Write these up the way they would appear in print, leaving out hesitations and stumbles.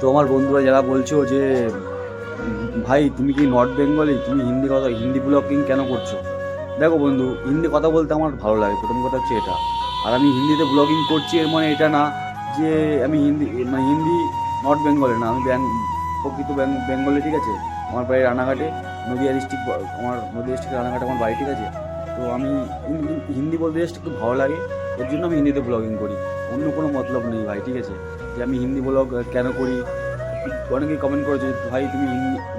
তো আমার বন্ধুরা যারা বলছো যে ভাই তুমি কি নর্থ বেঙ্গলি, তুমি হিন্দি ব্লগিং কেন করছো? দেখো বন্ধু, হিন্দি কথা বলতে আমার ভালো লাগে, প্রথম কথা হচ্ছে এটা। আর আমি হিন্দিতে ব্লগিং করছি এর মানে এটা না যে আমি হিন্দি নর্থ বেঙ্গলে না, আমি প্রকৃত বেঙ্গলে, ঠিক আছে। আমার বাড়ি রানাঘাটে, নদিয়া ডিস্ট্রিক্ট। আমার নদিয়া ডিস্ট্রিক্ট রানাঘাটে আমার বাড়ি, ঠিক আছে। তো আমি হিন্দি বলতে জাস্ট একটু ভালো লাগে, এর জন্য আমি হিন্দিতে ব্লগিং করি। অন্য কোনো মতলব নেই ভাই, ঠিক আছে। যে আমি হিন্দি ব্লগ কেন করি, অনেকেই কমেন্ট করেছে ভাই তুমি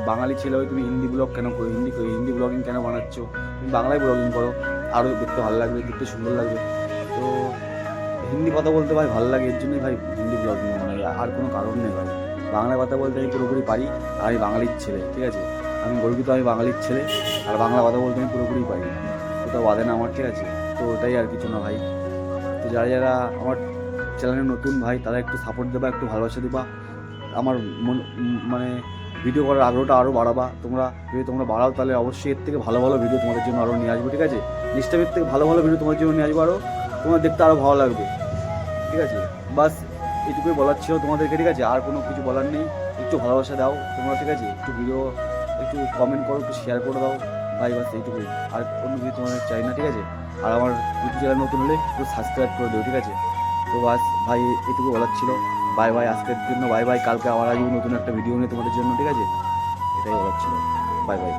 বাঙালি ছেলে হয়ে তুমি হিন্দি ব্লগ কেন করো, হিন্দি ব্লগিং কেন বানাচ্ছো, তুমি বাংলায় ব্লগিং করো, আরও দেখতে ভালো লাগবে, দেখতে সুন্দর লাগবে। তো হিন্দি কথা বলতে ভাই ভালো লাগে, এর জন্যই ভাই হিন্দি ব্লগিং বানাই, আর কোনো কারণ নেই ভাই। বাংলা কথা বলতে আমি পুরোপুরি পারি, আর আমি বাঙালির ছেলে, ঠিক আছে। আমি গর্বিত, আমি বাঙালির ছেলে, আর বাংলা কথা বলতে আমি পুরোপুরি পারি, কোথাও বাদে না আমার, ঠিক আছে। তো ওটাই আর কিছু না ভাই। তো যারা যারা আমার চ্যানেলে নতুন ভাই, তারা একটু সাপোর্ট দেবা, একটু ভালোবাসা দিবা, আমার মানে ভিডিও করার আগ্রহটা আরও বাড়াবা। যদি তোমরা বাড়াও তাহলে অবশ্যই এর থেকে ভালো ভালো ভিডিও তোমাদের জন্য আরও নিয়ে আসবো, ঠিক আছে। নেক্সট টাইমের থেকে ভালো ভালো ভিডিও তোমাদের জন্য নিয়ে আসবো, আরও তোমার দেখতে আরও ভালো লাগবে, ঠিক আছে। বাস এইটুকুই বলার ছিল তোমাদেরকে, ঠিক আছে। আর কোনো কিছু বলার নেই। একটু ভালোবাসা দাও তোমরা, ঠিক আছে। একটু ভিডিও, একটু কমেন্ট করো, একটু শেয়ার করে দাও ভাই, বাস এইটুকুই। আর অন্য কিছু তোমাদের চাই না, ঠিক আছে। আর আমার ইউটিউব চ্যানেল নতুন হলে একটু সাবস্ক্রাইব করে দিও, ঠিক আছে। তো বাস ভাই এটুকু বলার ছিল। বাই বাই, আজকের জন্য বাই বাই। কালকে আবার আসবো নতুন একটা ভিডিও নিয়ে তোমাদের জন্য, ঠিক আছে। এটাই বলার ছিল। Bye bye.